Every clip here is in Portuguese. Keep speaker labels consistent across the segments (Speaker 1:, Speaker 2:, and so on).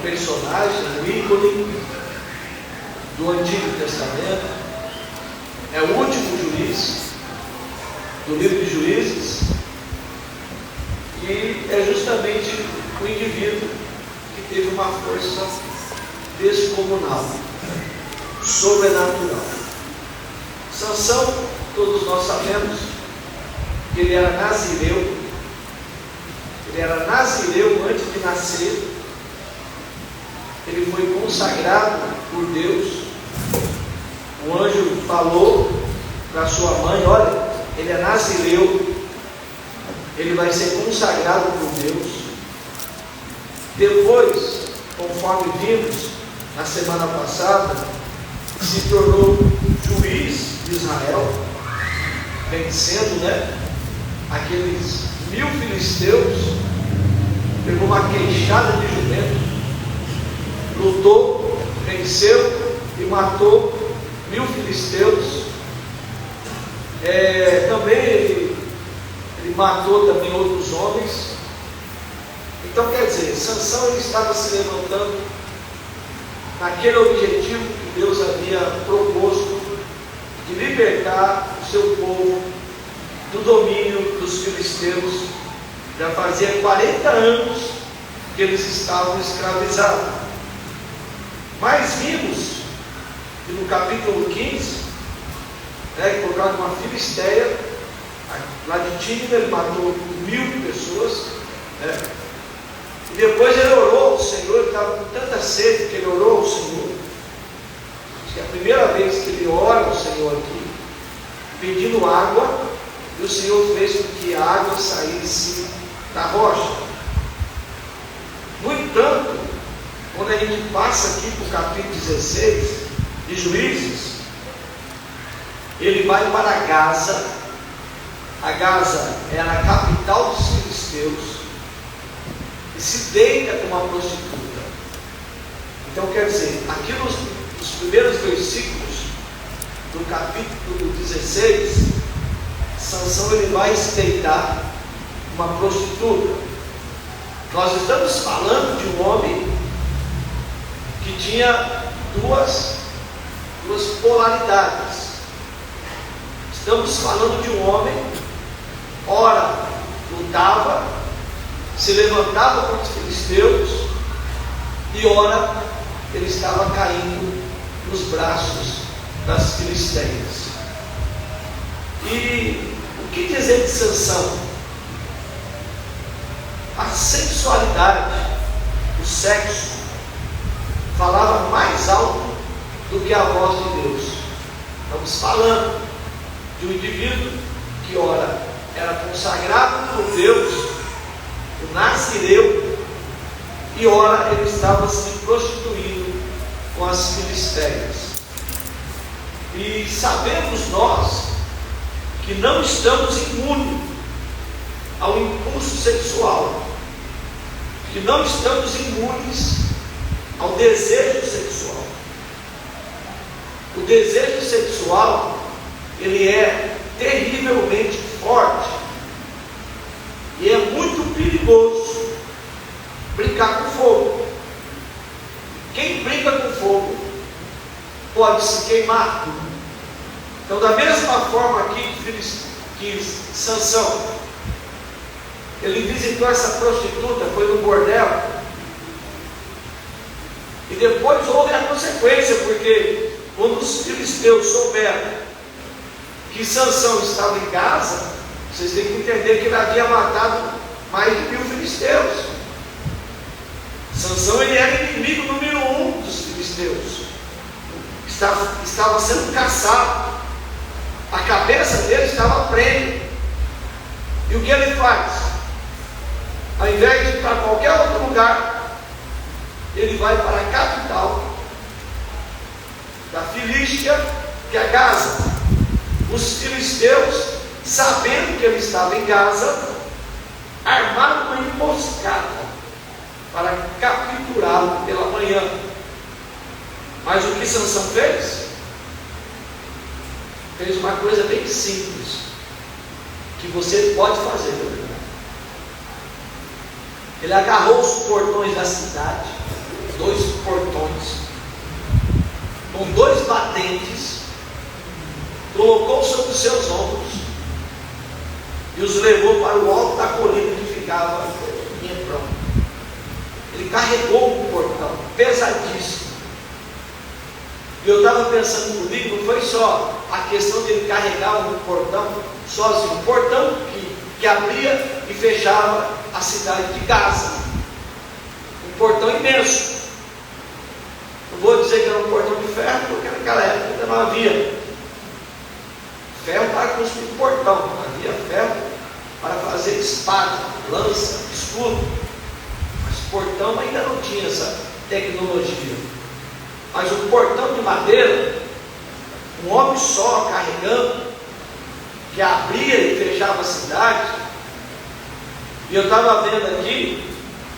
Speaker 1: personagem, um ícone do Antigo Testamento, é o último juiz do livro de Juízes, e é justamente o indivíduo que teve uma força descomunal, sobrenatural. Sansão, todos nós sabemos que ele era nazireu. Ele era nazireu antes de nascer. Ele foi consagrado por Deus. O anjo falou para sua mãe: olha, ele é nazireu, ele vai ser consagrado por Deus. Depois, conforme vimos na semana passada, se tornou juiz de Israel, vencendo, aqueles 1000 filisteus. Pegou uma queixada de jumento, lutou, venceu e matou 1000 filisteus. Também ele matou também outros homens. Então, quer dizer, Sansão ele estava se levantando naquele objetivo que Deus havia proposto, de libertar o seu povo do domínio dos filisteus. Já fazia 40 anos que eles estavam escravizados. Mas vimos que no capítulo 15, colocaram uma filisteia lá de Tímina, ele matou 1000 pessoas, e depois ele orou ao Senhor. Ele estava com tanta sede que ele orou ao Senhor. Acho que é a primeira vez que ele ora ao Senhor aqui, pedindo água, e o Senhor fez com que a água saísse da rocha. No entanto, quando a gente passa aqui para o capítulo 16 de Juízes, ele vai para Gaza. A Gaza era a capital dos filisteus, e se deita com uma prostituta. Então, quer dizer, aqui nos primeiros versículos do capítulo 16, Sansão ele vai se deitar com uma prostituta. Nós estamos falando de um homem que tinha duas polaridades. Estamos falando de um homem, ora lutava, se levantava contra os filisteus, e ora ele estava caindo nos braços das filisteias. E o que dizer de Sansão? A sensualidade, o sexo, falava mais alto do que a voz de Deus. Estamos falando de um indivíduo que ora era consagrado por Deus, o nazireu, e ora ele estava se prostituindo com as filisteias. E sabemos nós que não estamos imunes ao impulso sexual, que não estamos imunes ao desejo sexual. O desejo sexual, ele é terrivelmente forte, e é muito perigoso brincar com fogo. Quem brinca com fogo pode se queimar. Então, da mesma forma que Sansão, ele visitou essa prostituta, foi no bordel, e depois houve a consequência, porque quando os filisteus souberam que Sansão estava em Gaza, vocês têm que entender que ele havia matado mais de 1000 filisteus. Sansão ele era inimigo número 1 dos filisteus, estava sendo caçado, a cabeça dele estava presa. E o que ele faz? Ao invés de ir para qualquer outro lugar, ele vai para a capital da Filístia, que é Gaza. Os filisteus, sabendo que ele estava em Gaza, armaram uma emboscada para capturá-lo pela manhã. Mas o que Sansão fez? Fez uma coisa bem simples, que você pode fazer, meu irmão. Ele agarrou os portões da cidade, 2 portões, com 2 batentes, colocou sobre os seus ombros e os levou para o alto da colina que ficava em Hebrom. Ele carregou um portão pesadíssimo. E eu estava pensando comigo, não foi só a questão de ele carregar um portão sozinho, um portão que abria e fechava a cidade de Gaza, um portão imenso. Não vou dizer que era um portão de ferro, porque naquela época ainda não havia ferro para construir portão, não havia ferro para fazer espada, lança, escudo, mas portão ainda não tinha essa tecnologia. Mas um portão de madeira, um homem só carregando, que abria e fechava a cidade. E eu estava vendo aqui,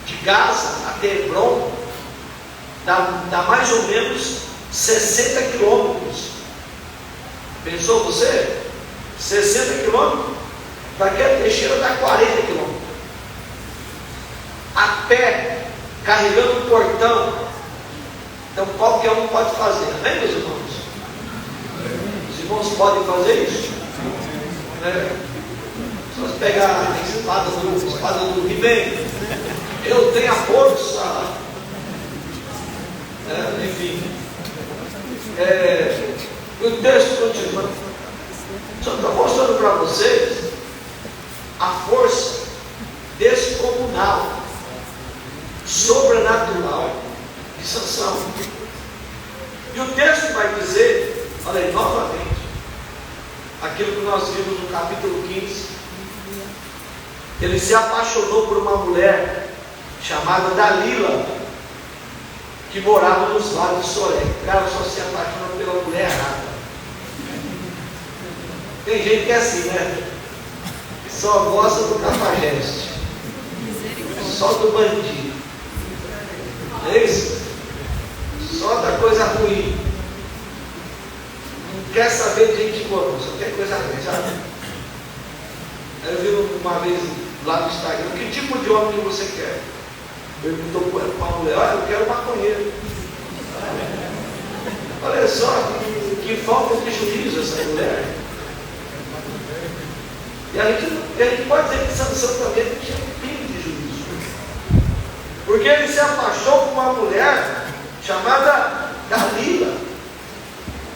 Speaker 1: de Gaza até Hebrom, dá mais ou menos 60 quilômetros. Pensou você? 60 quilômetros, daquela teixeira dá 40 quilômetros. A pé, carregando um portão. Então qualquer um pode fazer, amém, meus irmãos? Os irmãos podem fazer isso? Só se pegar a espada do He-Man, eu tenho a força. Enfim, o texto continua. Só estou mostrando para vocês a força descomunal, sobrenatural de Sansão. E o texto vai dizer, olha aí, novamente, aquilo que nós vimos no capítulo 15. Ele se apaixonou por uma mulher chamada Dalila, que morava nos lados de Soré. O cara só se apaixona pela mulher errada. Tem gente que é assim, né? Só gosta do cafajeste, só do bandido. É isso? Só da coisa ruim. Não quer saber de gente boa, só quer coisa ruim, sabe? Aí eu vi uma vez lá no Instagram, que tipo de homem que você quer? Perguntou para uma mulher, olha, eu quero maconheiro. Olha só, que falta de juízo essa mulher. E a gente pode dizer que Sansão também não tinha um pingo de juízo. Porque ele se apaixonou por uma mulher chamada Dalila.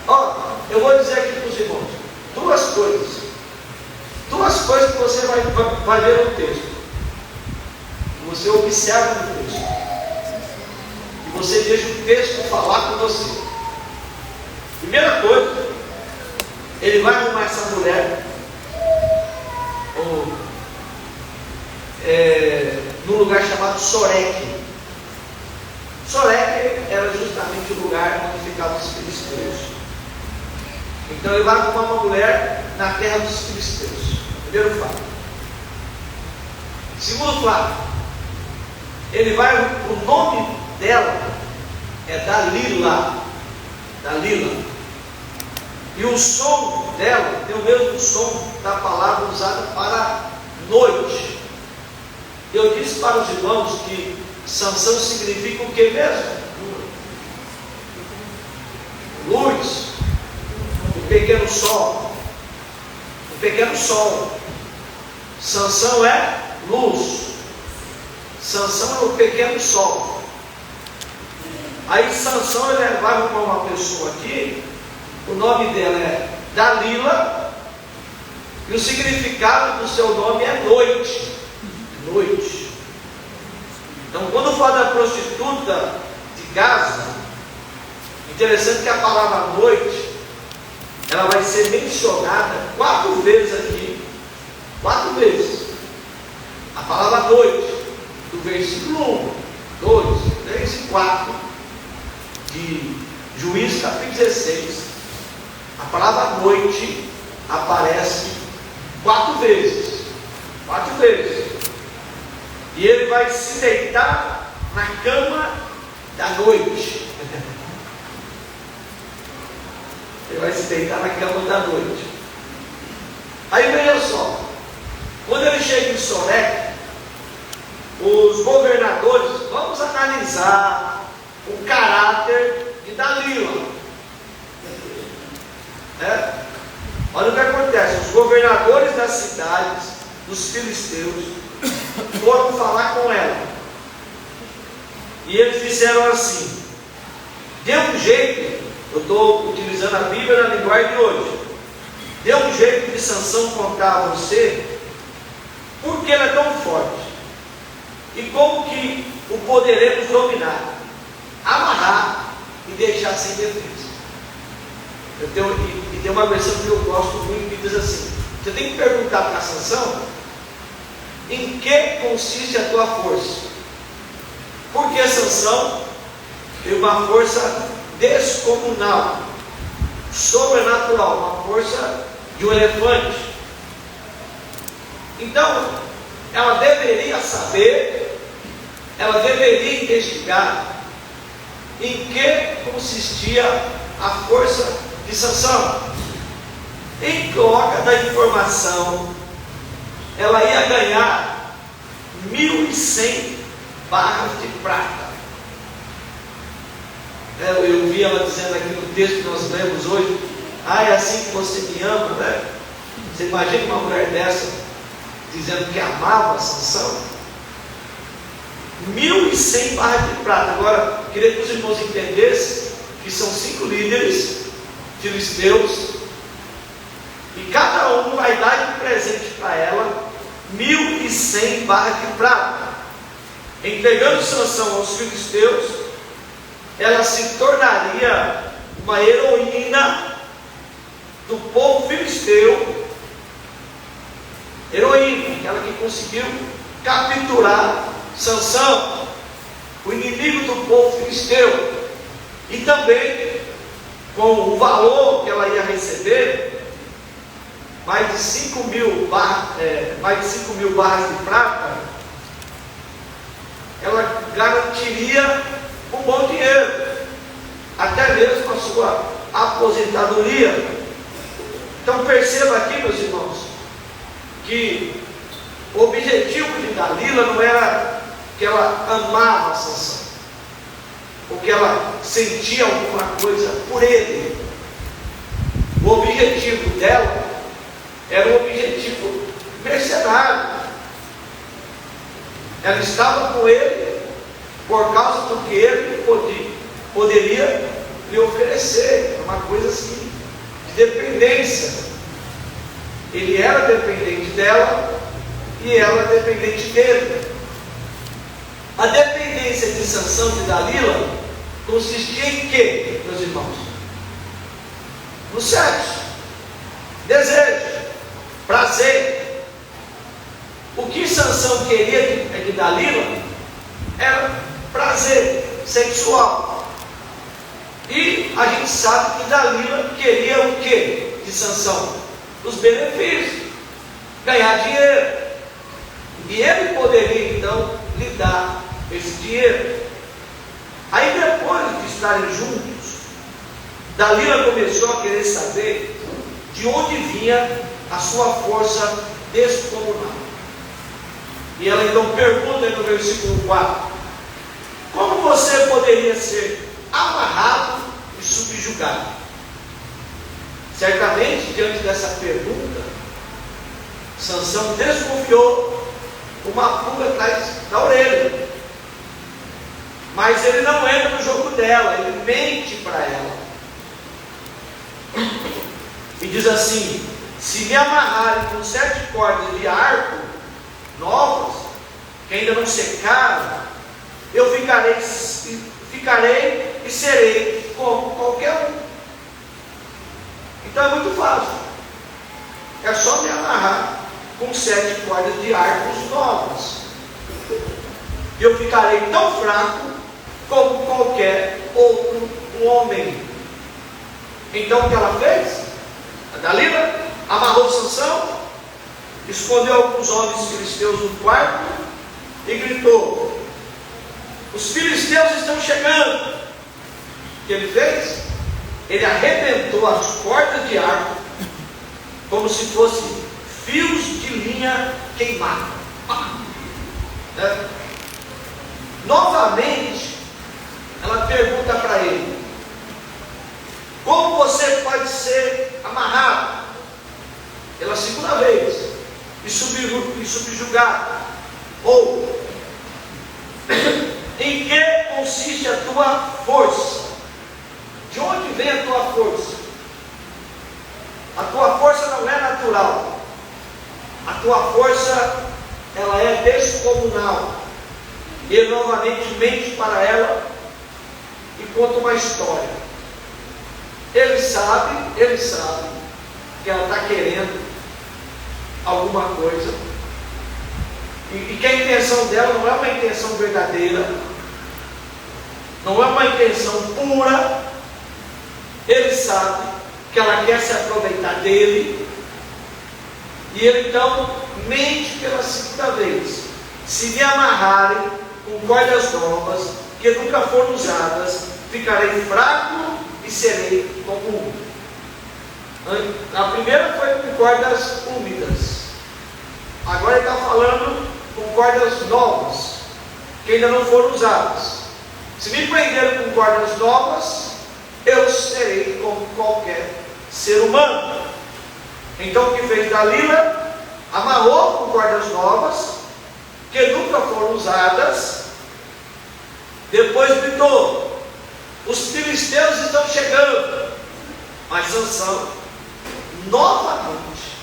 Speaker 1: Ó, eu vou dizer aqui para os irmãos, duas coisas que você vai ver no texto. Você observa no texto. E você deixa o texto falar com você. Primeira coisa, ele vai arrumar essa mulher num lugar chamado Soreque. Soreque era justamente o lugar onde ficavam os filisteus. Então ele vai arrumar uma mulher na terra dos filisteus. Primeiro fato. Segundo fato, ele vai, o nome dela é Dalila. E o som dela tem o mesmo som da palavra usada para noite. Eu disse para os irmãos que Sansão significa o que mesmo? Luz. O pequeno sol. O pequeno sol. Sansão é luz. Sansão é o pequeno sol. Aí Sansão, ele vai arrumar uma pessoa aqui, o nome dela é Dalila, e o significado do seu nome é noite. Noite. Então, quando fala da prostituta de Gaza, interessante que a palavra noite, ela vai ser mencionada 4 vezes aqui. 4 vezes. A palavra noite, do versículo 1, 2, 3 e 4 de Juízes capítulo 16, a palavra noite aparece 4 vezes. 4 vezes. E ele vai se deitar na cama da noite. Ele vai se deitar na cama da noite. Aí veja só, quando ele chega em Soré, os governadores, vamos analisar o caráter de Dalila. Olha o que acontece: os governadores das cidades dos filisteus foram falar com ela, e eles disseram assim: dê um jeito, eu estou utilizando a Bíblia na linguagem de hoje, dê um jeito de Sansão contar a você porque ele é tão forte e como que o poderemos dominar, amarrar e deixar sem defesa. Tem uma versão que eu gosto muito que diz assim: você tem que perguntar para Sansão em que consiste a tua força, porque Sansão tem uma força descomunal, sobrenatural, uma força de um elefante. Então ela deveria saber, ela deveria investigar em que consistia a força de Sansão. Em troca da informação, ela ia ganhar 1.100 barras de prata. Eu vi ela dizendo aqui no texto que nós lemos hoje: é assim que você me ama, né? Você imagina uma mulher dessa dizendo que amava Sansão? 1.100 barras de prata. Agora, queria que os irmãos entendessem que são 5 líderes filisteus, e cada um vai dar de presente para ela 1.100 barras de prata. Entregando Sansão aos filisteus, ela se tornaria uma heroína do povo filisteu, heroína, aquela que conseguiu capturar Sansão, o inimigo do povo filisteu. E também, com o valor que ela ia receber, mais de 5.000 barras de prata, ela garantiria um bom dinheiro, até mesmo a sua aposentadoria. Então perceba aqui, meus irmãos, que o objetivo de Dalila não era que ela amava Sansão, ou que ela sentia alguma coisa por ele. O objetivo dela era um objetivo mercenário. Ela estava com ele por causa do que ele poderia lhe oferecer, uma coisa assim, de dependência. Ele era dependente dela e ela dependente dele. A dependência de Sansão de Dalila consistia em quê, meus irmãos? No sexo, desejo, prazer. O que Sansão queria de Dalila era prazer sexual. E a gente sabe que Dalila queria o que de Sansão? Os benefícios, ganhar dinheiro. E ele poderia então lhe dar esse dinheiro. Aí depois de estarem juntos, Dalila começou a querer saber de onde vinha a sua força descomunal. E ela então pergunta no versículo 4: como você poderia ser amarrado e subjugado? Certamente, diante dessa pergunta, Sansão desconfiou uma pulga atrás da orelha. Mas ele não entra no jogo dela, ele mente para ela. E diz assim: se me amarrarem com 7 cordas de arco novas, que ainda não secaram, eu ficarei e serei como qualquer um. Então é muito fácil. É só me amarrar com 7 cordas de arcos novas, e eu ficarei tão fraco como qualquer outro homem. Então o que ela fez? A Dalila amarrou Sansão, escondeu alguns homens filisteus no quarto e gritou: os filisteus estão chegando. O que ele fez? Ele arrebentou as cordas de arco como se fossem fios de linha queimada. Novamente, ela pergunta pergunta para ele: como você pode ser amarrado pela segunda vez e subjugado? Ou em que consiste a tua força? De onde vem a tua força? A tua força não é natural. A tua força, ela é descomunal. E ele novamente mente para ela e conta uma história. Ele sabe que ela está querendo alguma coisa, e que a intenção dela não é uma intenção verdadeira, não é uma intenção pura. Ele sabe que ela quer se aproveitar dele, e ele então mente pela segunda vez: se me amarrarem com cordas novas que nunca foram usadas, ficarei fraco e serei como úmido. A primeira foi com cordas úmidas, agora ele está falando com cordas novas, que ainda não foram usadas. Se me prenderem com cordas novas, eu serei como qualquer ser humano. Então o que fez Dalila? Amarrou com cordas novas, que nunca foram usadas. Depois gritou: os filisteus estão chegando. Mas Sansão novamente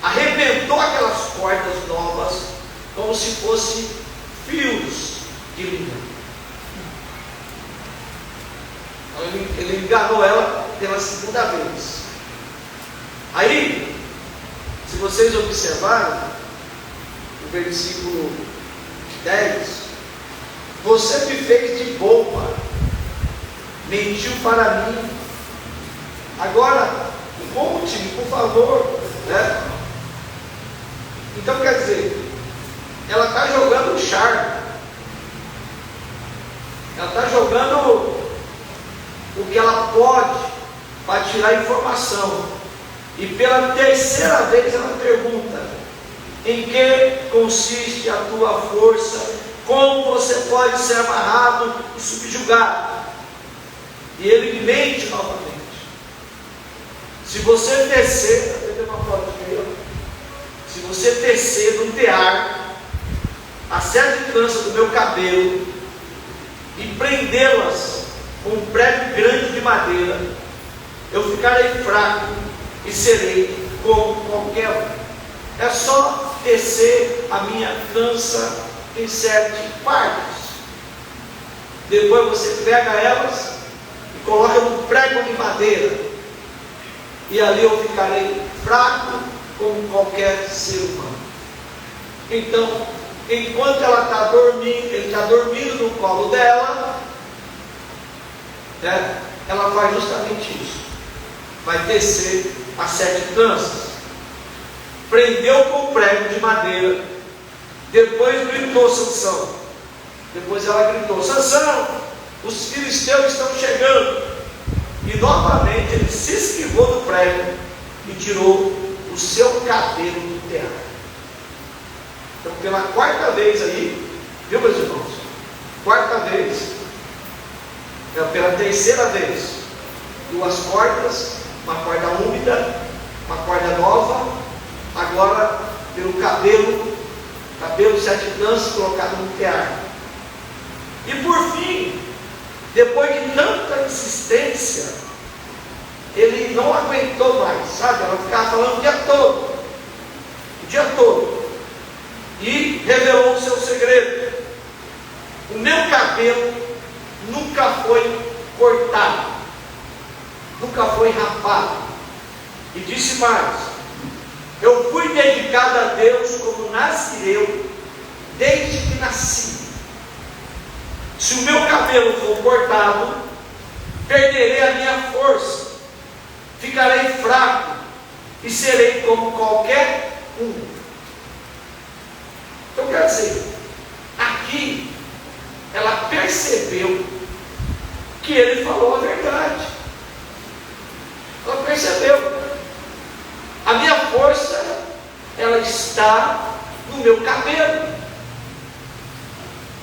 Speaker 1: arrebentou aquelas cordas novas como se fossem fios de linha. Ele enganou ela pela segunda vez. Aí, se vocês observarem o versículo 10: você me fez de boba, mentiu para mim. Agora conte-me, por favor, né? Então quer dizer, ela está jogando um charme, ela está jogando o que ela pode para tirar informação. E pela terceira vez ela pergunta: em que consiste a tua força? Como você pode ser amarrado e subjugado? E ele mente novamente: se você descer, se você descer no tear a 7 tranças do meu cabelo e prendê-las com um prego grande de madeira, eu ficarei fraco e serei como qualquer um. É só descer a minha trança em 7 partes. Depois você pega elas e coloca num prego de madeira, e ali eu ficarei fraco como qualquer ser humano. Então, enquanto ela está dormindo, ele está dormindo no colo dela, né, ela faz justamente isso. Vai descer as 7 tranças, prendeu com o prego de madeira, depois gritou Sansão. Depois ela gritou: Sansão, os filisteus estão chegando. E novamente ele se esquivou do prego e tirou o seu cabelo do tear. Então, pela quarta vez aí, viu, meus irmãos? Quarta vez, pela terceira vez, 2 cordas, uma corda úmida, uma corda nova, agora pelo cabelo 7 tranças colocado no tear. E por fim, depois de tanta insistência, ele não aguentou mais, sabe? Ela ficava falando o dia todo, e revelou o seu segredo: o meu cabelo nunca foi cortado, nunca foi rapado. E disse mais: eu fui dedicado a Deus como nazireu desde que nasci. Se o meu cabelo for cortado, perderei a minha força, ficarei fraco e serei como qualquer um. Então quer dizer, aqui ela percebeu que ele falou a verdade. Ela percebeu: a minha força, ela está no meu cabelo.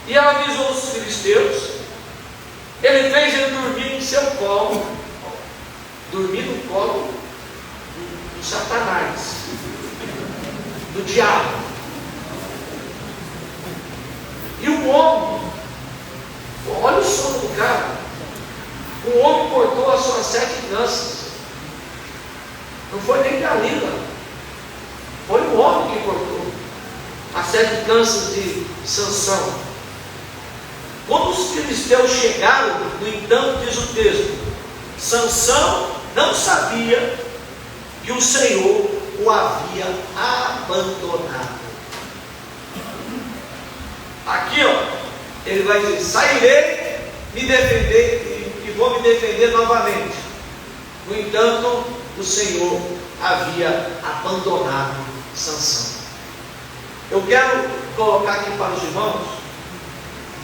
Speaker 1: E ela avisou os filisteus. Ele Ele fez ele dormir no seu colo, dormir no colo do Satanás, do diabo. E o homem, olha o sono do cara, o homem cortou as suas 7 crianças. Não foi nem Dalila, foi o homem que cortou as 7 crianças de Sansão. Quando os filisteus chegaram, no entanto, diz o texto, Sansão não sabia que o Senhor o havia abandonado. Aqui, ele vai dizer, sairei, me defender e vou me defender novamente. No entanto, o Senhor havia abandonado Sansão. Eu quero colocar aqui para os irmãos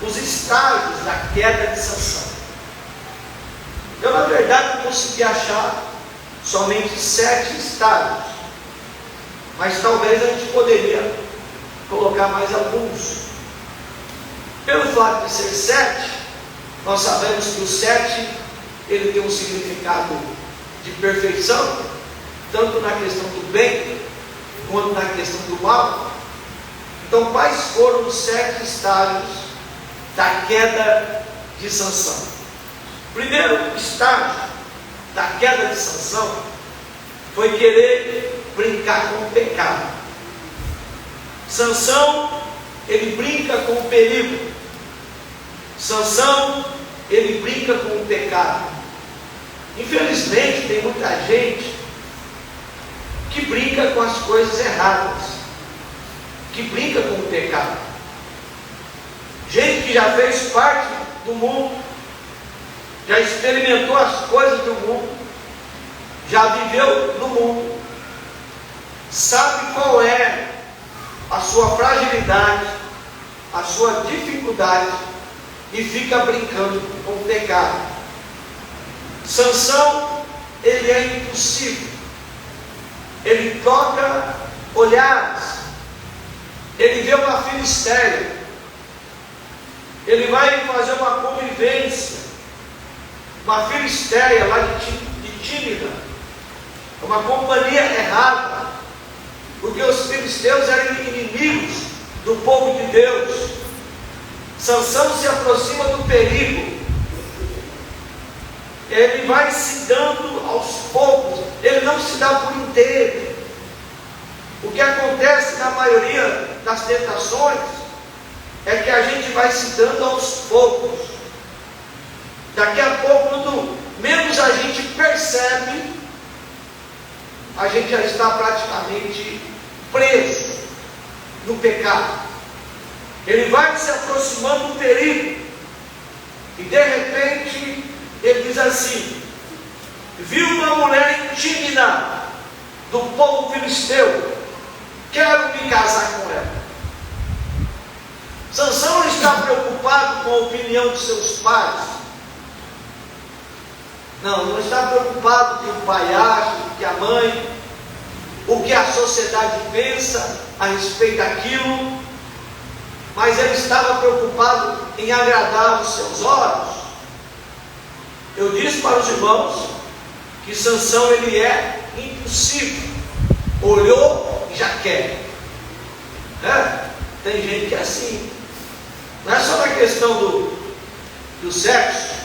Speaker 1: os estágios da queda de Sansão. Eu, na verdade, consegui achar somente 7 estágios, mas talvez a gente poderia colocar mais alguns. Pelo fato de ser 7, nós sabemos que o 7 ele tem um significado de perfeição, tanto na questão do bem quanto na questão do mal. Então, quais foram os 7 estágios da queda de Sansão? O primeiro estágio da queda de Sansão foi querer brincar com o pecado. Sansão, ele brinca com o perigo. Sansão, ele brinca com o pecado. Infelizmente, tem muita gente que brinca com as coisas erradas, que brinca com o pecado. Gente que já fez parte do mundo, já experimentou as coisas do mundo, já viveu no mundo, sabe qual é a sua fragilidade, a sua dificuldade, e fica brincando com o pecado. Sansão, ele é impulsivo, ele troca olhares, ele vê uma filisteia, ele vai fazer uma convivência, uma filisteia lá de Tímina, uma companhia errada, porque os filisteus eram inimigos do povo de Deus. Sansão se aproxima do perigo, ele vai se dando aos poucos, ele não se dá por inteiro. O que acontece na maioria das tentações é que a gente vai se dando aos poucos. Daqui a pouco, quando menos a gente percebe, a gente já está praticamente preso no pecado. Ele vai se aproximando do perigo, e de repente ele diz assim: viu uma mulher em Tímina do povo filisteu, quero me casar com ela. Sansão não está preocupado com a opinião de seus pais, não está preocupado com o pai acha, o que a mãe, o que a sociedade pensa a respeito daquilo, mas ele estava preocupado em agradar os seus olhos. Eu disse para os irmãos que Sansão ele é impulsivo, olhou e já quer, né? Tem gente que é assim, não é só na questão do sexo,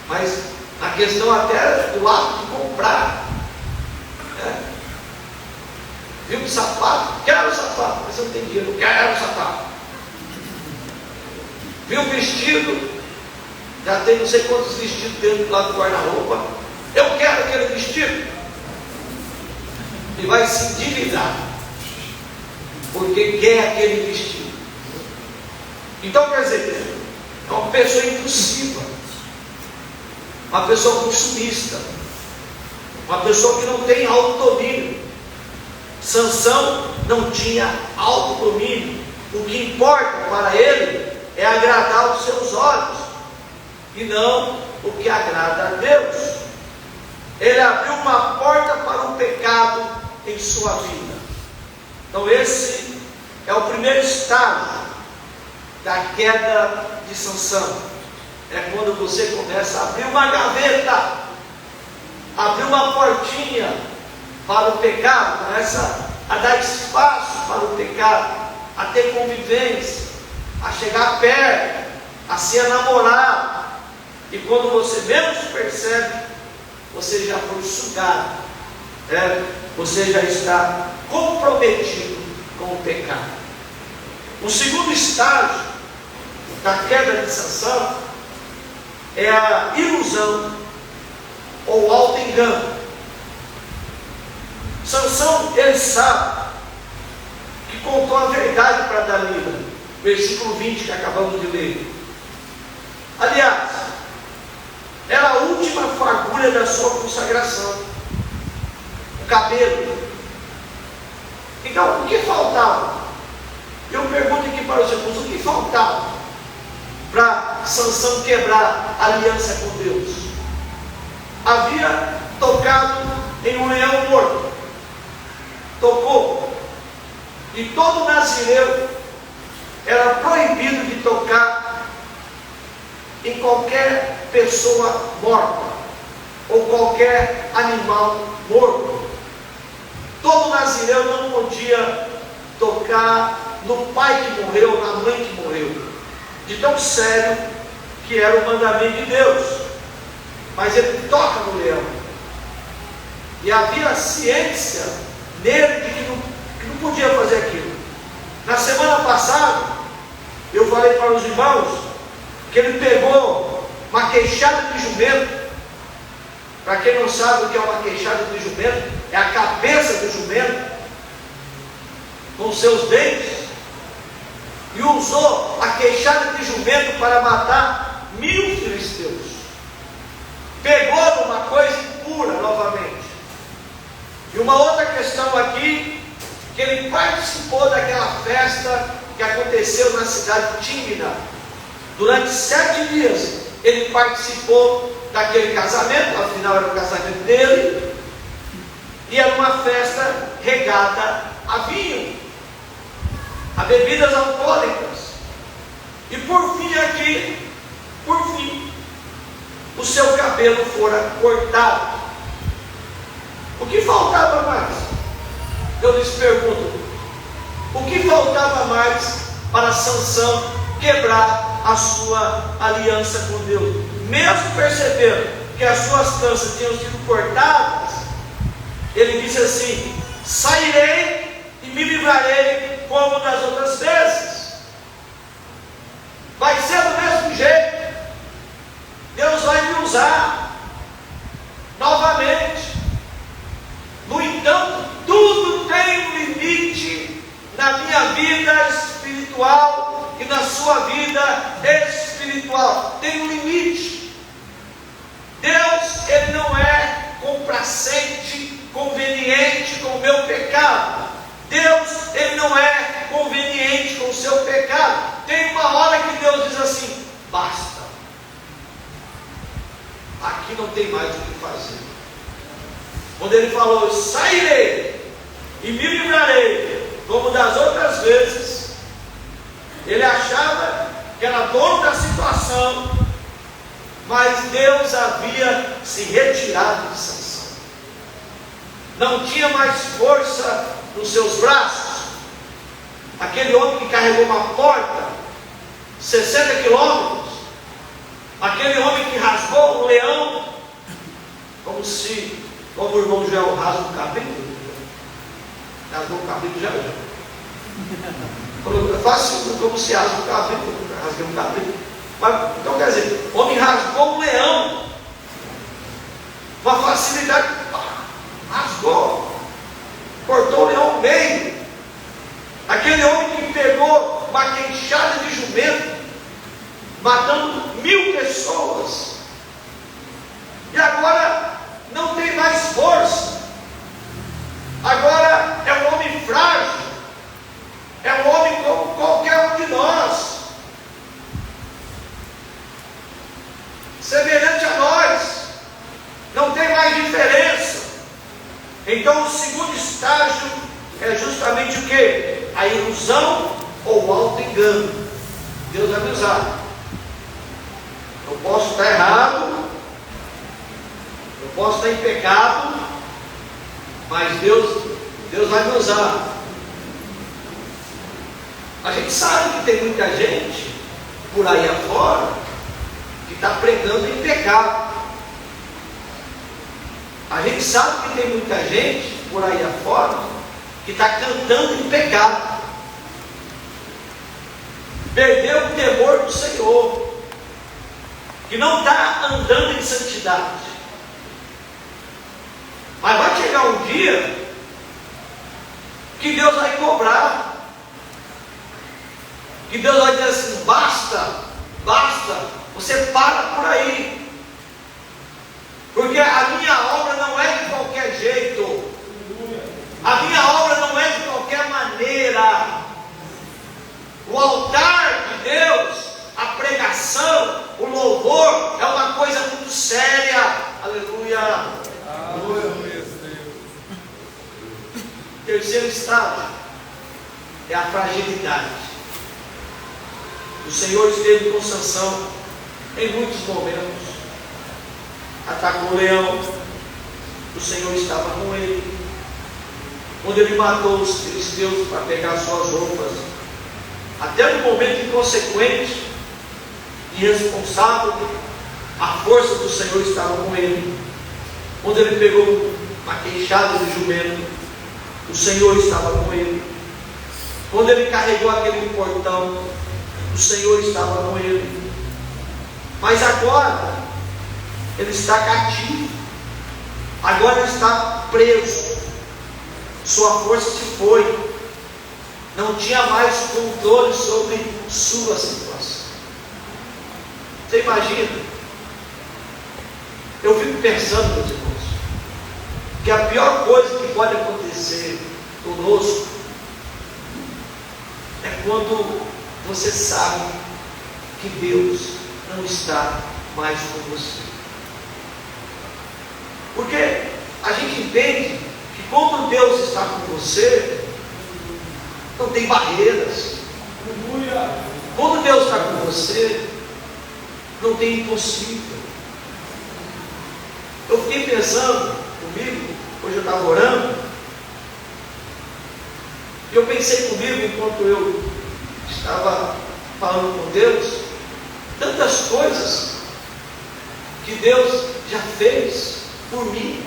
Speaker 1: mas na questão até do ato de comprar, né? Viu o sapato? Quero o sapato, mas eu não tenho dinheiro, quero o sapato. Viu o vestido? Já tem não sei quantos vestidos dentro lá do guarda-roupa. Eu quero aquele vestido. E vai se endividar, porque quer aquele vestido. Então, quer dizer, é uma pessoa impulsiva, uma pessoa consumista, uma pessoa que não tem autodomínio. Sansão não tinha autodomínio. O que importa para ele é agradar os seus olhos e não o que agrada a Deus. Ele abriu uma porta para o pecado em sua vida. Então esse é o primeiro estágio da queda de Sansão. é quando você começa a abrir uma gaveta, abrir uma portinha para o pecado, começa a dar espaço para o pecado, a ter convivência, a chegar perto, a se enamorar, e quando você menos percebe, você já foi sugado, você já está comprometido com o pecado. O segundo estágio da queda de Sansão é a ilusão ou auto-engano. Sansão, ele sabe que contou a verdade para Dalila, versículo 20 que acabamos de ler. Aliás, era a última fagulha da sua consagração, o cabelo. Então, o que faltava? Eu pergunto aqui para os irmãos, o que faltava para Sansão quebrar a aliança com Deus? Havia tocado em um leão morto, tocou, e todo nazireu era proibido de tocar em qualquer pessoa morta, ou qualquer animal morto. Todo nazireu não podia tocar no pai que morreu, na mãe que morreu, de tão sério que era o mandamento de Deus. Mas ele toca no leão, e havia ciência nele de que não podia fazer aquilo. Na semana passada, eu falei para os irmãos que ele pegou uma queixada de jumento. Para quem não sabe o que é uma queixada de jumento, é a cabeça do jumento com seus dentes, e usou a queixada de jumento para matar 1000 filisteus. Pegou numa coisa impura novamente. E uma outra questão aqui, que ele participou daquela festa que aconteceu na cidade de Tímina. Durante 7 dias ele participou daquele casamento, afinal era o casamento dele, e era uma festa regada a vinho, a bebidas alcoólicas. E por fim, o seu cabelo fora cortado. O que faltava mais? Eu lhes pergunto, o que faltava mais para Sansão quebrar a sua aliança com Deus? Mesmo percebendo que as suas tranças tinham sido cortadas, ele disse assim: sairei e me livrarei como das outras vezes. Vai ser do mesmo jeito. Deus vai me usar novamente. No entanto, tudo tem um limite na minha vida espiritual e na sua vida espiritual. Tem um limite. Deus, ele não é complacente, conveniente com o meu pecado. Deus, ele não é conveniente com o seu pecado. Tem uma hora que Deus diz assim: basta. Aqui não tem mais o que fazer. Quando ele falou: sairei e me livrarei como das outras vezes, ele achava que era dono da situação, mas Deus havia se retirado de Sansão. Não tinha mais força nos seus braços. Aquele homem que carregou uma porta 60 quilômetros, aquele homem que rasgou um leão, como o irmão Joel rasga o cabelo, rasgou o cabelo já. Fácil como se rasga o cabelo, rasga o cabelo. Mas, então quer dizer, o homem rasgou um leão, uma facilidade, rasgou, cortou o leão ao meio. Aquele homem que pegou uma queixada de jumento, matando 1000 pessoas, e agora não tem mais força. Agora é um homem frágil, é um homem como qualquer um de nós, semelhante a nós, não tem mais diferença. Então o segundo estágio é justamente o que? A ilusão ou o auto-engano. Deus vai me usar. Eu posso estar errado, eu posso estar em pecado, mas Deus vai me usar. A gente sabe que tem muita gente por aí afora que está pregando em pecado. A gente sabe que tem muita gente por aí afora que está cantando em pecado. Perdeu o temor do Senhor, que não está andando em santidade. Mas vai chegar um dia que Deus vai cobrar, que Deus vai dizer assim: basta, você para por aí, porque a minha obra não é de qualquer jeito, a minha obra não é de qualquer maneira. O altar de Deus, a pregação, o louvor é uma coisa muito séria. Aleluia. Aleluia. Terceiro estágio é a fragilidade. O Senhor esteve com Sansão em muitos momentos. Atacou o leão, o Senhor estava com ele. Quando ele matou os filisteus para pegar suas roupas, até no momento inconsequente, irresponsável, a força do Senhor estava com ele. Quando ele pegou uma queixada de jumento, o Senhor estava com ele. Quando ele carregou aquele portão, o Senhor estava com ele. Mas agora ele está cativo, agora ele está preso, sua força se foi, não tinha mais controle sobre sua situação. Você imagina? Eu fico pensando, meus irmãos, que a pior coisa que pode acontecer conosco é quando você sabe que Deus não está mais com você. Porque a gente entende que quando Deus está com você, não tem barreiras. Quando Deus está com você, não tem impossível. Eu fiquei pensando comigo, hoje eu estava orando, e eu pensei comigo enquanto eu estava falando com Deus, tantas coisas que Deus já fez por mim,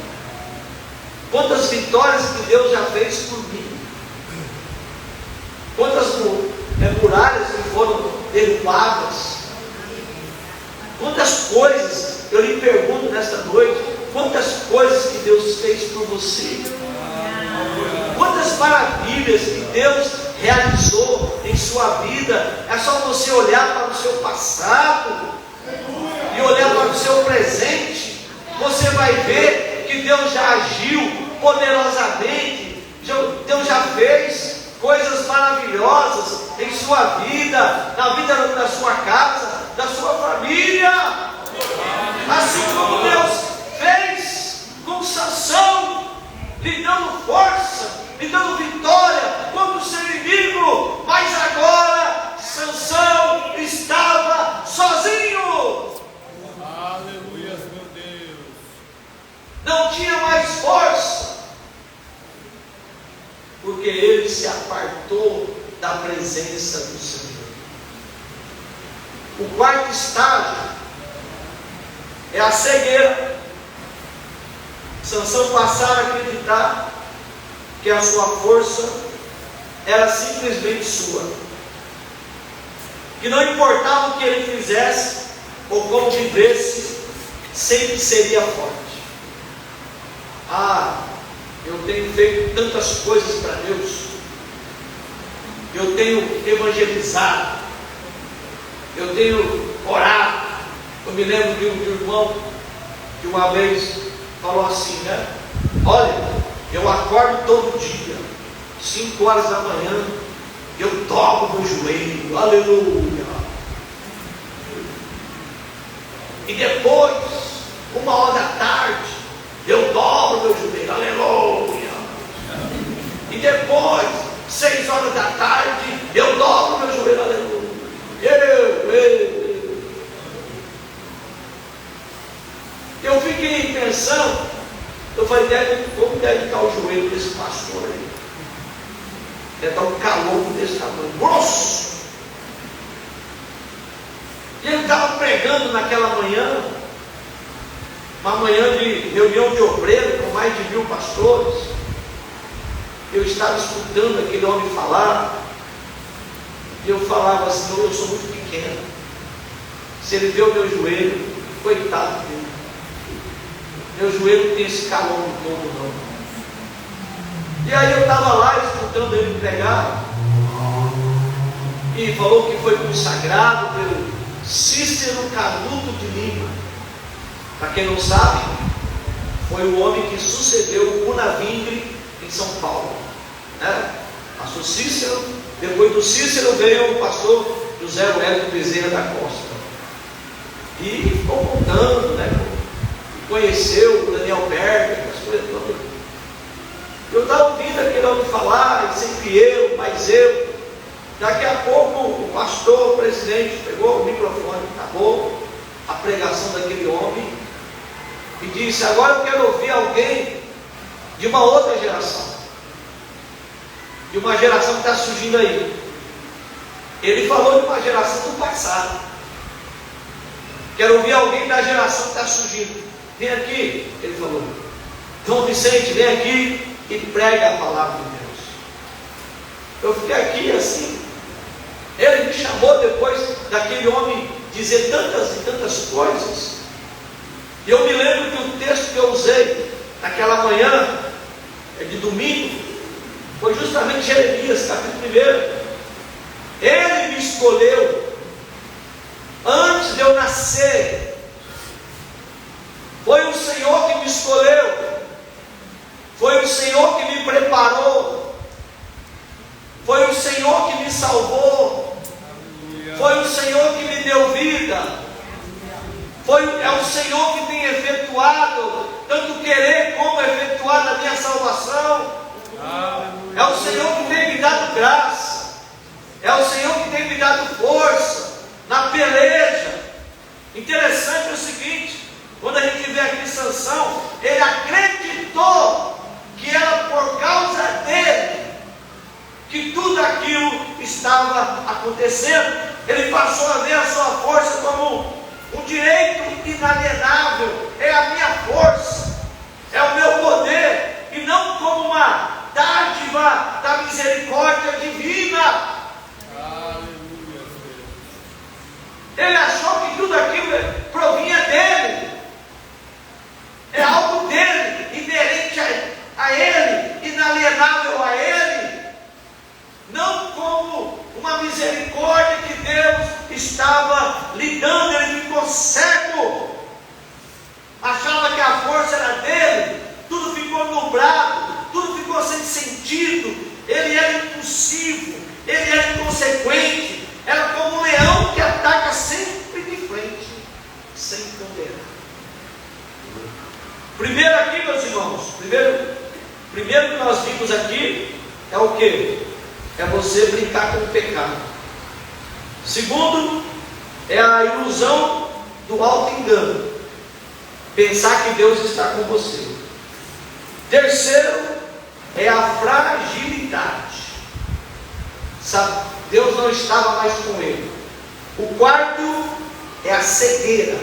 Speaker 1: quantas vitórias que Deus já fez por mim, quantas muralhas que foram derrubadas, quantas coisas, eu lhe pergunto nesta noite, quantas coisas que Deus fez por você, quantas maravilhas que Deus realizou em sua vida. É só você olhar para o seu passado e olhar para o seu presente, você vai ver que Deus já agiu poderosamente, Deus já fez coisas maravilhosas em sua vida, na vida da sua casa, da sua família, assim como Deus fez com Sansão, lhe dando força, lhe dando vitória contra o seu inimigo. Mas agora Sansão estava sozinho.
Speaker 2: Aleluia, meu Deus.
Speaker 1: Não tinha mais força, porque ele se apartou da presença do Senhor. O quarto estágio é a cegueira. Sansão passava a acreditar que a sua força era simplesmente sua, que não importava o que ele fizesse ou como vivesse, sempre seria forte. Eu tenho feito tantas coisas para Deus, eu tenho evangelizado, eu tenho orado. Eu me lembro de um irmão que uma vez falou assim, né? Olha, eu acordo todo dia, 5 horas da manhã, eu dobro meu joelho, aleluia. E depois, 1h da tarde, eu dobro meu joelho, aleluia. E depois, 6 horas da tarde, eu dobro meu joelho, aleluia. Eu fiquei pensando, eu falei, como deve ficar o joelho desse pastor aí? Deve estar um calor desse tamanho, grosso. E ele estava pregando naquela manhã, uma manhã de reunião de obreiro com mais de 1000 pastores. Eu estava escutando aquele homem falar, e eu falava assim, eu sou muito pequeno. Se ele vê o meu joelho, coitado dele. Meu joelho não tem esse calor todo não. E aí eu estava lá escutando ele pregar, e falou que foi consagrado pelo Cícero Canuto de Lima. Para quem não sabe, foi o homem que sucedeu o Cunavingre em São Paulo, né? Pastor Cícero. Depois do Cícero veio o pastor José Wellington Bezerra da Costa, e ficou contando, né? Conheceu o Daniel Berger, as coisas todas. Eu estava ouvindo aquele homem falar, e sempre eu, mas eu. Daqui a pouco o pastor, o presidente, pegou o microfone, acabou a pregação daquele homem, e disse: agora eu quero ouvir alguém de uma outra geração, de uma geração que está surgindo aí. Ele falou de uma geração do passado. Quero ouvir alguém da geração que está surgindo. Vem aqui, ele falou. João Vicente, vem aqui e prega a palavra de Deus. Eu fiquei aqui assim. Ele me chamou depois daquele homem dizer tantas e tantas coisas. E eu me lembro que o texto que eu usei naquela manhã, de domingo, foi justamente Jeremias, capítulo 1. Ele me escolheu antes de eu nascer. Foi o Senhor que me escolheu. Foi o Senhor que me preparou. Foi o Senhor que me salvou. Foi o Senhor que me deu vida. É o Senhor que tem efetuado, tanto querer como efetuar na minha salvação. É o Senhor que tem me dado graça. É o Senhor que tem me dado força na peleja. Interessante é o seguinte: quando a gente vê aqui Sansão, ele acreditou que era por causa dele que tudo aquilo estava acontecendo. Ele passou a ver a sua força como um direito inalienável. É a minha força, é o meu poder, e não como uma dádiva da misericórdia divina. Ele achou que tudo aquilo provinha dele, é algo dele, inerente a ele, inalienável a ele, não como uma misericórdia que Deus estava lhe dando. Ele ficou cego, achava que a força era dele, tudo ficou nublado, tudo ficou sem sentido. Ele era impulsivo, ele era inconsequente, era como um leão que ataca sempre de frente, sem ponderar. Primeiro aqui, meus irmãos, primeiro que nós vimos aqui é o que? É você brincar com o pecado. Segundo, é a ilusão do auto-engano, pensar que Deus está com você. Terceiro, é a fragilidade, sabe? Deus não estava mais com ele. O quarto é a cegueira.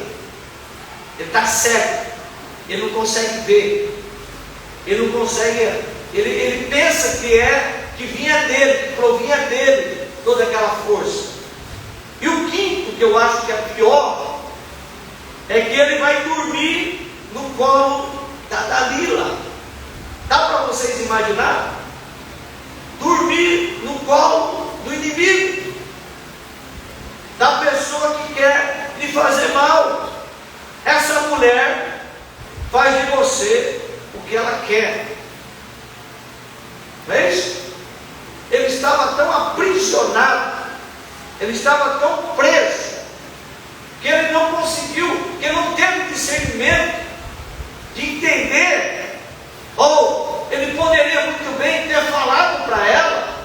Speaker 1: Ele está cego, ele não consegue ver, ele não consegue, ele pensa que vinha dele, que provinha dele toda aquela força. E o quinto, que eu acho que é pior, é que ele vai dormir no colo da Dalila. Dá para vocês imaginar? Dormir no colo do inimigo, da pessoa que quer lhe fazer mal. Essa mulher faz de você o que ela quer. Não é isso? Ele estava tão aprisionado, ele estava tão preso, que ele não conseguiu, que ele não teve discernimento de entender. Ou ele poderia muito bem ter falado para ela: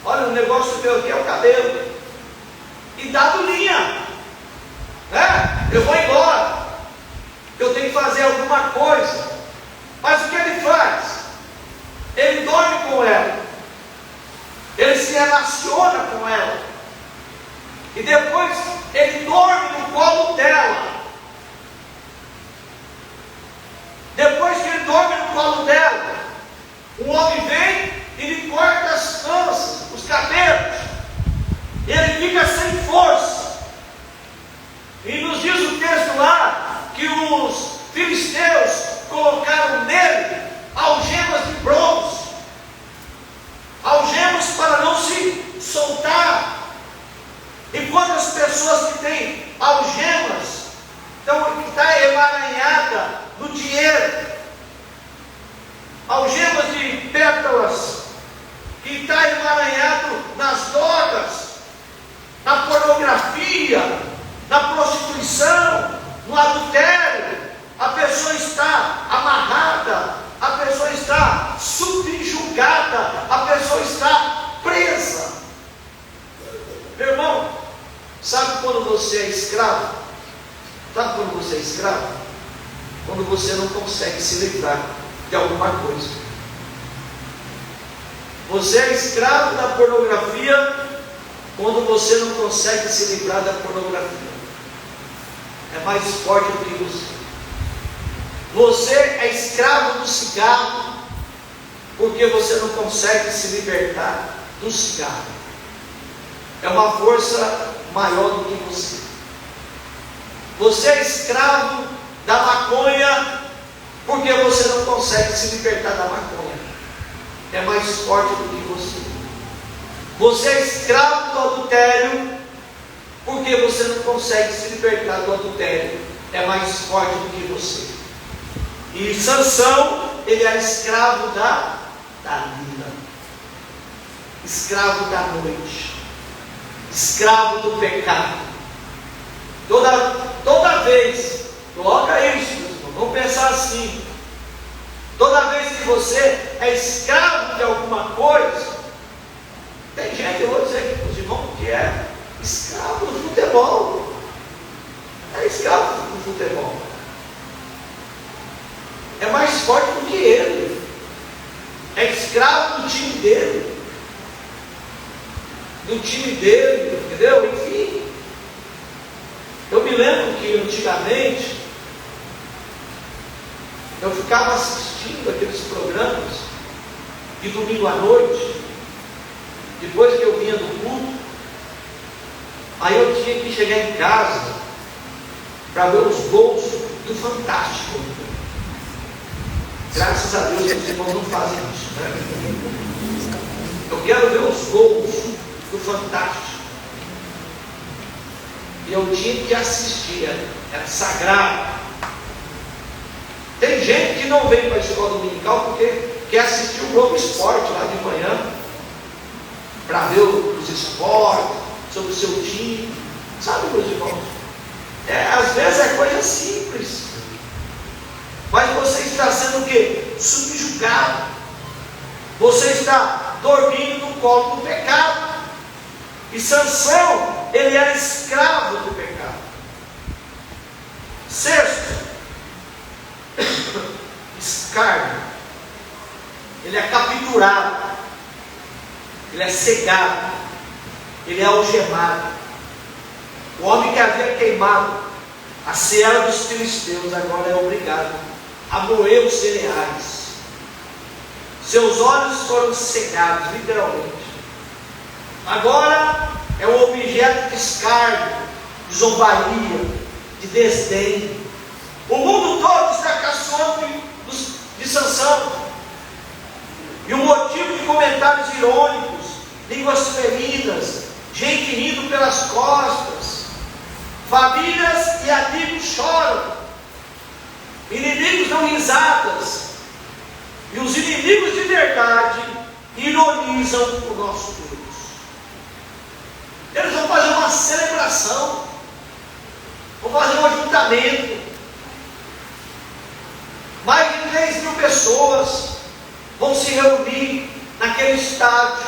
Speaker 1: olha, o negócio meu aqui é o cabelo, e dado linha, né? Eu vou embora, eu tenho que fazer amarrada no dinheiro, algemas de pétalas, que está emaranhado nas drogas, na pornografia, na prostituição, no adultério. A pessoa está amarrada, a pessoa está subjugada, a pessoa está presa. Meu irmão, sabe quando você é escravo? Sabe quando você é escravo? Quando você não consegue se livrar de alguma coisa. Você é escravo da pornografia quando você não consegue se livrar da pornografia. É mais forte do que você. Você é escravo do cigarro porque você não consegue se libertar do cigarro. É uma força maior do que você. Você é escravo da maconha porque você não consegue se libertar da maconha. É mais forte do que você. Você é escravo do adultério porque você não consegue se libertar do adultério. É mais forte do que você. E Sansão, ele era escravo da Dalila, escravo da noite, escravo do pecado. Toda vez, coloca isso, meus irmãos, vamos pensar assim. Toda vez que você é escravo de alguma coisa, tem gente, eu vou dizer aqui para os irmãos, que é escravo do futebol. É escravo do futebol. É mais forte do que ele. É escravo do time dele. Do time dele, entendeu? Enfim. Eu me lembro que antigamente eu ficava assistindo aqueles programas de domingo à noite, depois que eu vinha do culto, aí eu tinha que chegar em casa para ver os gols do Fantástico. Graças a Deus que os irmãos não fazem isso, né? Eu quero ver os gols do Fantástico. E eu tinha que assistir, era sagrado. Tem gente que não vem para a escola dominical porque quer assistir o Globo Esporte lá de manhã, para ver os esportes, sobre o seu time. Sabe, meus irmãos? Às vezes é coisa simples. Mas você está sendo o quê? Subjugado. Você está dormindo no colo do pecado. E Sansão, ele era escravo do pecado. Sexto, escárnio. Ele é capturado. Ele é cegado. Ele é algemado. O homem que havia queimado a seara dos filisteus agora é obrigado a moer os cereais. Seus olhos foram cegados, literalmente. Agora é um objeto de escárnio, de zombaria, de desdém. O mundo todo está caçoando de Sansão. E o motivo de comentários irônicos, línguas feridas, gente rindo pelas costas. Famílias e amigos choram. Inimigos dão risadas. E os inimigos de verdade ironizam o nosso Deus. Eles vão fazer uma celebração. Vão fazer um ajuntamento. Mais de 3.000 pessoas vão se reunir naquele estádio.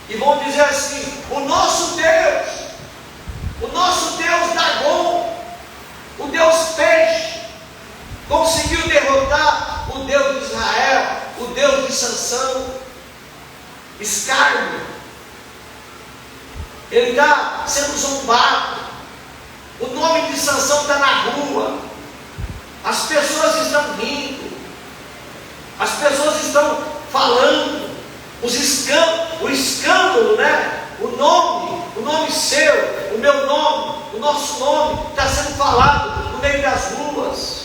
Speaker 1: E vão dizer assim: o nosso Deus Dagon, o Deus Peixe, conseguiu derrotar o Deus de Israel, o Deus de Sansão. Escárnio. Ele está sendo zombado. O nome de Sansão está na rua. As pessoas estão rindo. As pessoas estão falando. O escândalo, né? O nome seu, o meu nome, o nosso nome está sendo falado no meio das ruas.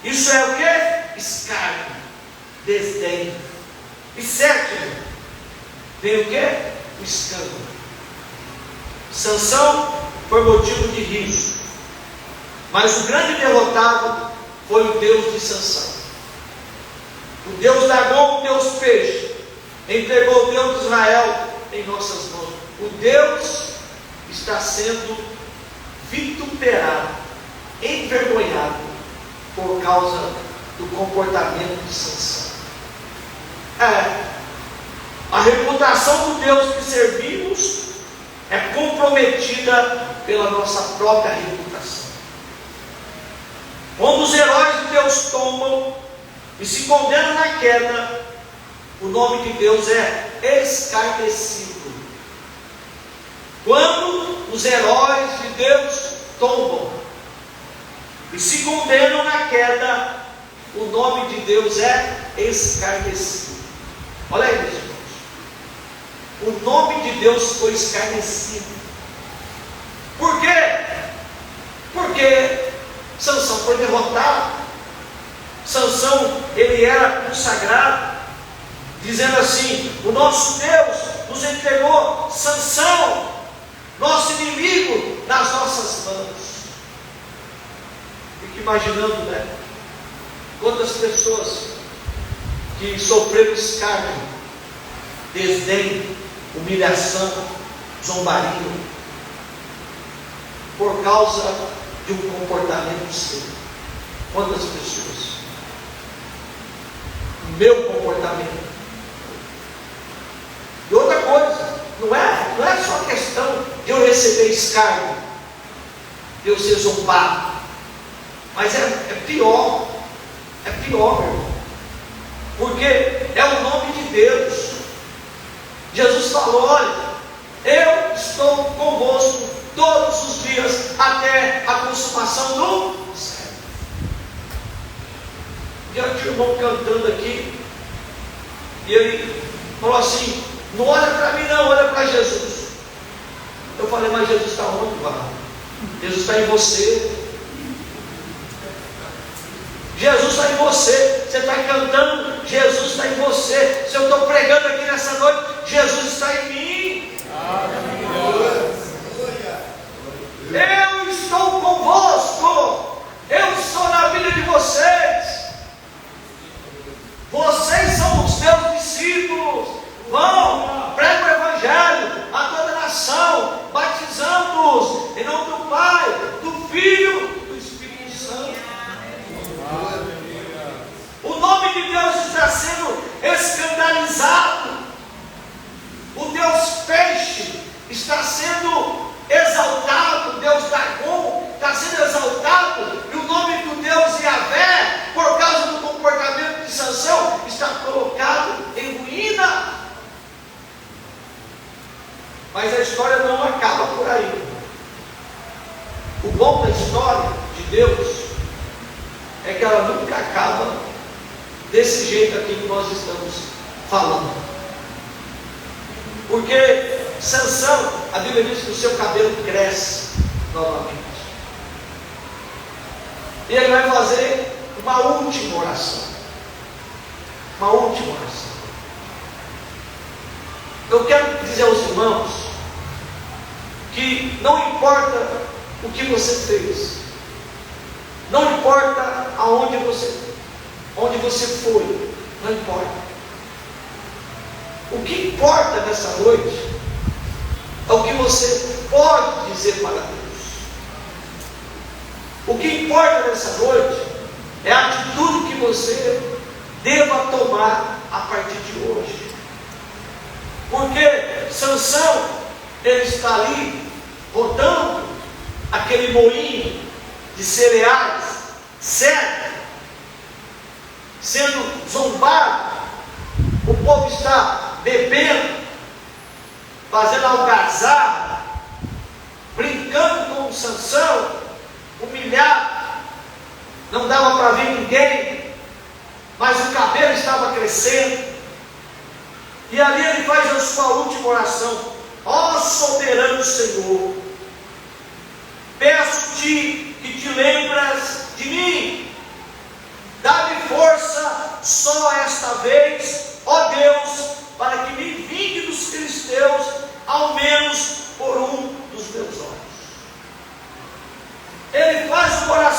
Speaker 1: Isso é o que? Escárnio, desdém. E sétimo, vem o que? O escândalo. Sansão foi motivo de riso. Mas o grande derrotado foi o Deus de Sansão. O Deus Dagom, o Deus peixe, entregou o Deus de Israel em nossas mãos. O Deus está sendo vituperado, envergonhado, por causa do comportamento de Sansão. A reputação do Deus que servimos é comprometida pela nossa própria reputação. Quando os heróis de Deus tombam e se condenam na queda, o nome de Deus é escarnecido. Quando os heróis de Deus tombam e se condenam na queda, o nome de Deus é escarnecido. Olha aí, meus irmãos. O nome de Deus foi escarnecido. Por quê? Porque Sansão foi derrotado. Sansão, ele era consagrado, dizendo assim: o nosso Deus nos entregou Sansão, nosso inimigo, nas nossas mãos. Fique imaginando, né? Quantas pessoas que sofreram escárnio, desdém, humilhação, zombaria, por causa de um comportamento seu. Quantas pessoas? O meu comportamento. E outra coisa, não é só questão de eu receber escárnio, de eu ser zombado, mas é pior, meu irmão, porque é o nome de Deus. Jesus falou: olha, eu estou convosco todos os dias até a consumação do século. E eu tinha um irmão cantando aqui, e ele falou assim: não olha para mim não, olha para Jesus. Eu falei: mas Jesus está onde, Val? Jesus está em você. Jesus está em você. Você está cantando, Jesus está em você. Se eu estou pregando aqui nessa noite, Jesus está em mim. Eu estou convosco. Eu estou na vida de vocês. Vocês são os meus discípulos. Vão, pregam o Evangelho a toda a nação, batizando-os em nome do Pai, do Filho e do Espírito Santo. O nome de Deus está sendo escandalizado. O Deus peixe está sendo exaltado. O Deus Dagom está sendo exaltado. E o nome do Deus Yahvé, por causa do comportamento de Sansão, está colocado em ruína. Mas a história não acaba por aí. O bom da história de Deus é que ela nunca acaba desse jeito aqui que nós estamos falando. Porque Sansão, a Bíblia diz que o seu cabelo cresce novamente. E ele vai fazer uma última oração. Uma última oração. Eu quero dizer aos irmãos que não importa o que você fez, não importa aonde você foi, não importa. O que importa nessa noite é o que você pode dizer para Deus. O que importa nessa noite é a atitude que você deva tomar a partir de hoje. Porque Sansão, ele está ali rodando aquele moinho de cereais, certo? Sendo zombado, o povo está bebendo, fazendo algazarra, brincando com o Sansão, humilhado, não dava para ver ninguém, mas o cabelo estava crescendo. E ali ele faz a sua última oração: ó soberano Senhor, peço-te que te lembras de mim, dá-me força só esta vez, ó Deus, para que me vingue dos filisteus, ao menos por um dos meus olhos. Ele faz uma oração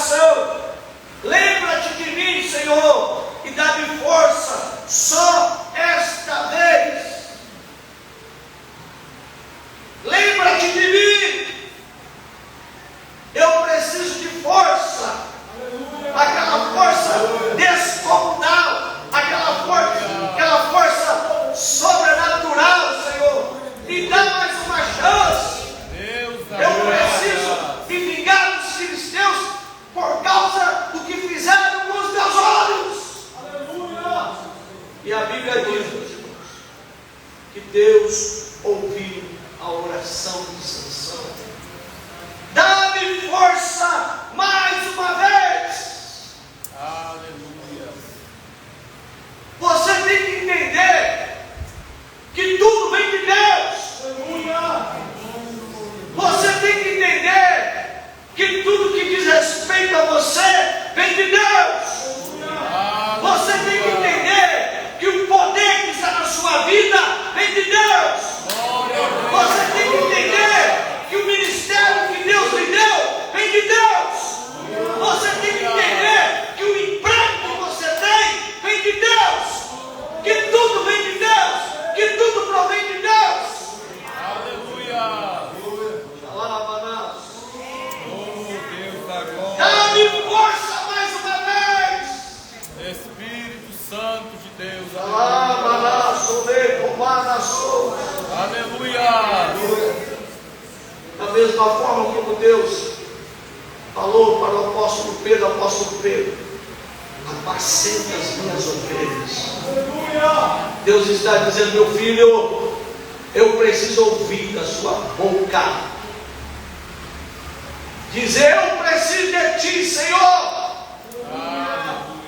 Speaker 1: vem de Deus. Você tem que entender que o poder que está na sua vida vem de Deus. Você tem que entender que o ministério que Deus lhe deu vem de Deus. Você tem que entender que o emprego que você tem vem de Deus. Que tudo vem de Deus. Que tudo provém de Deus.
Speaker 2: Aleluia.
Speaker 1: Dá-me força mais uma vez.
Speaker 2: Espírito Santo de Deus. Aleluia.
Speaker 1: Da mesma forma como Deus falou para o apóstolo Pedro, apacenta as minhas ovelhas. Deus está dizendo, meu filho, eu preciso ouvir da sua boca dizer, eu preciso de ti, Senhor.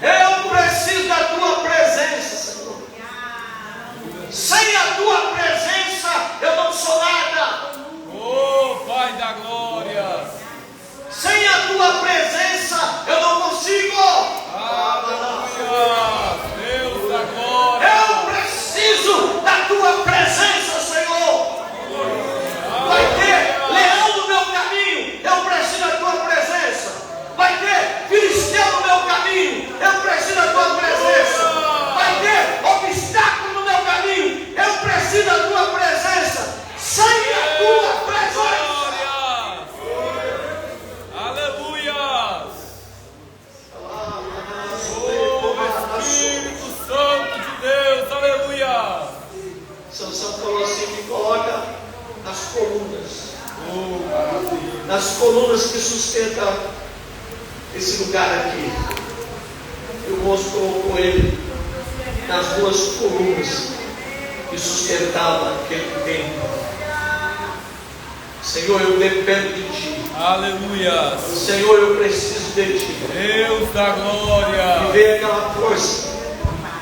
Speaker 1: Eu preciso da tua presença, Senhor. Sem a tua presença eu não sou nada.
Speaker 2: Oh, Pai da glória.
Speaker 1: Sem a tua presença eu não consigo.
Speaker 2: Aleluia. Deus da glória.
Speaker 1: Eu preciso da tua presença, Senhor. Vai ter leão no meu caminho, eu preciso da tua presença. Vai ter filisteu no meu caminho, eu preciso da tua presença. Vai ter obstáculo no meu caminho, eu preciso da tua presença. Sem a tua presença.
Speaker 2: Aleluia. Oh, Espírito Santo de Deus. Aleluia.
Speaker 1: Sansão falou assim, me coloca nas colunas. Nas colunas que sustentam esse lugar aqui. E o moço colocou ele nas duas colunas que sustentavam aquele templo. Senhor, eu dependo de ti.
Speaker 2: Aleluia.
Speaker 1: Senhor, eu preciso de ti.
Speaker 2: Deus da glória.
Speaker 1: E veio aquela força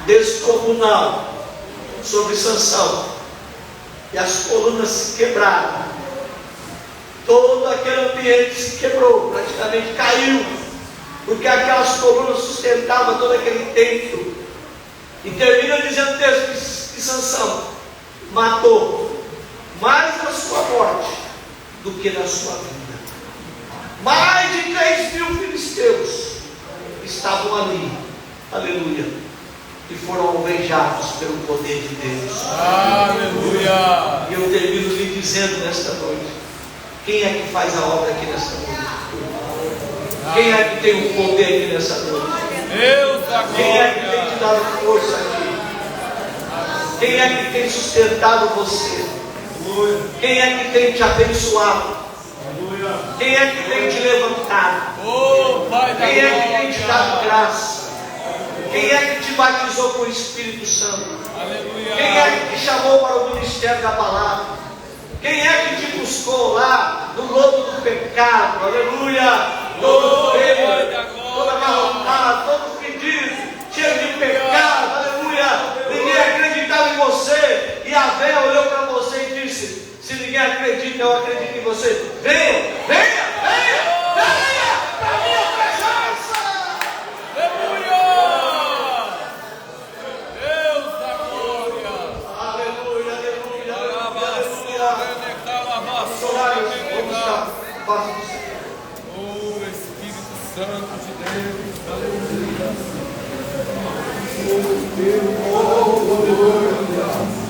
Speaker 1: descomunal sobre Sansão. E as colunas se quebraram. Todo aquele ambiente se quebrou, praticamente caiu. Porque aquelas colunas sustentavam todo aquele templo. E termina dizendo o texto que Sansão matou mais na sua morte do que na sua vida. Mais de 3.000 filisteus estavam ali, aleluia, e foram alvejados pelo poder de Deus.
Speaker 2: Aleluia.
Speaker 1: E eu termino lhe dizendo nesta noite, quem é que faz a obra aqui nesta noite? Quem é que tem o poder aqui nessa noite?
Speaker 2: Deus da glória.
Speaker 1: Quem é que tem te dado força aqui? Quem é que tem sustentado você? Quem é que tem te abençoado? Quem é que tem te levantado?
Speaker 2: Oh, Pai da
Speaker 1: Quem é que tem te
Speaker 2: glória.
Speaker 1: dado graça? Quem é que te batizou com o Espírito Santo?
Speaker 2: Aleluia.
Speaker 1: Quem é que te chamou para o ministério da palavra? Quem é que te buscou lá no lodo do pecado? Aleluia! Todo feio, todo amarrotado, todo fedido, cheio de pecado, aleluia! Ninguém acreditava em você. E a Vé olhou para você e disse: se ninguém acredita, eu acredito em você. Venha, venha, venha, venha para a minha presença.
Speaker 2: Aleluia. Deus da glória.
Speaker 1: Aleluia, aleluia, aleluia. Vamos lá, paz do Senhor.
Speaker 2: Oh, Espírito Santo de Deus. Aleluia.
Speaker 1: Oh, Deus, oh, glória.